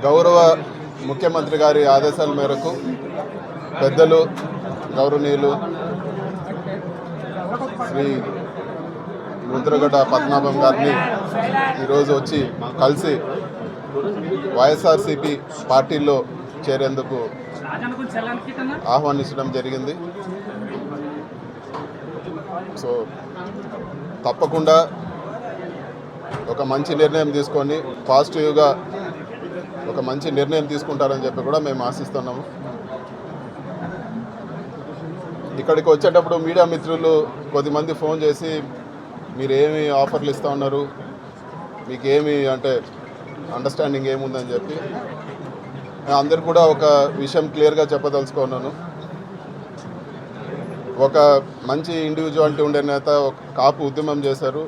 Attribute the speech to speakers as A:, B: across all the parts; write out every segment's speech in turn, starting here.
A: గౌరవ ముఖ్యమంత్రి గారి ఆదేశాల మేరకు పెద్దలు గౌరవనీయులు శ్రీ ముద్రగడ్డ పద్మనాభం గారిని ఈరోజు వచ్చి కలిసి వైఎస్ఆర్సీపీ పార్టీలో చేరేందుకు ఆహ్వానించడం జరిగింది. సో తప్పకుండా ఒక మంచి నిర్ణయం తీసుకొని పాజిటివ్గా ఒక మంచి నిర్ణయం తీసుకుంటారని చెప్పి కూడా మేము ఆశిస్తున్నాము. ఇక్కడికి వచ్చేటప్పుడు మీడియా మిత్రులు కొద్దిమంది ఫోన్ చేసి మీరు ఏమి ఆఫర్లు ఇస్తూ ఉన్నారు, మీకు ఏమి అంటే అండర్స్టాండింగ్ ఏముందని చెప్పి అందరు కూడా ఒక విషయం క్లియర్గా చెప్పదలుచుకున్నాను. ఒక మంచి ఇండివిజువాలిటీ ఉండే నేత ఒక కాపు ఉద్యమం చేశారు.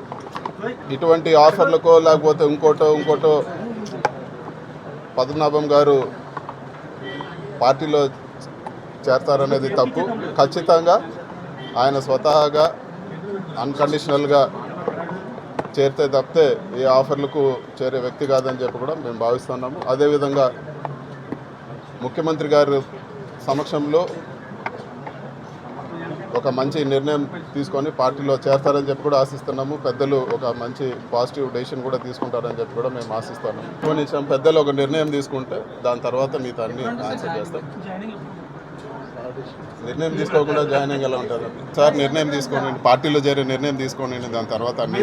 A: ఇటువంటి ఆఫర్లకో లేకపోతే ఇంకోటో పద్మనాభం గారు పార్టీలో చేరతారనేది తప్పు. ఖచ్చితంగా ఆయన స్వతహాగా అన్కండిషనల్గా చేరితే తప్పితే ఏ ఆఫర్లకు చేరే వ్యక్తి కాదని చెప్పి కూడా మేము భావిస్తున్నాము. అదేవిధంగా ముఖ్యమంత్రి గారి సమక్షంలో ఒక మంచి నిర్ణయం తీసుకొని పార్టీలో చేరతారని చెప్పి కూడా ఆశిస్తున్నాము. పెద్దలు ఒక మంచి పాజిటివ్ డెసిషన్ కూడా తీసుకుంటారని చెప్పి కూడా మేము ఆశిస్తున్నాము. కొంచెం పెద్దలు ఒక నిర్ణయం తీసుకుంటే దాని తర్వాత మిగతా అన్ని ఆన్సర్ చేస్తాం. నిర్ణయం తీసుకోకుండా జాయినింగ్ ఎలా ఉంటుంది సార్? నిర్ణయం తీసుకోండి, పార్టీలో చేరే నిర్ణయం తీసుకోండి, దాని తర్వాత అన్ని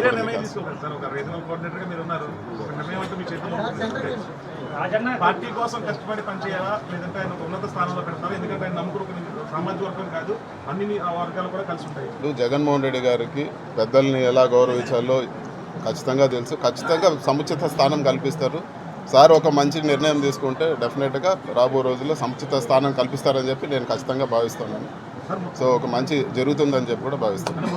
B: పార్టీ కోసం కష్టపడి పనిచేయాలా లేదంటే ఆయన ఉన్నత స్థానంలో పెడతారా? ఎందుకంటే ఆయన నమ్ముకుని సామాజిక వర్గం కాదు, అన్ని వర్గాలు కూడా కలిసి ఉంటాయి.
A: జగన్మోహన్ రెడ్డి గారికి పెద్దల్ని ఎలా గౌరవించాలో ఖచ్చితంగా తెలుసు. ఖచ్చితంగా సముచిత స్థానం కల్పిస్తారు. సార్ ఒక మంచి నిర్ణయం తీసుకుంటే డెఫినెట్గా రాబో రోజుల్లో సముచిత స్థానం కల్పిస్తారని చెప్పి నేను ఖచ్చితంగా భావిస్తున్నాను. సో ఒక మంచి జరుగుతుందని చెప్పి కూడా భావిస్తున్నాను.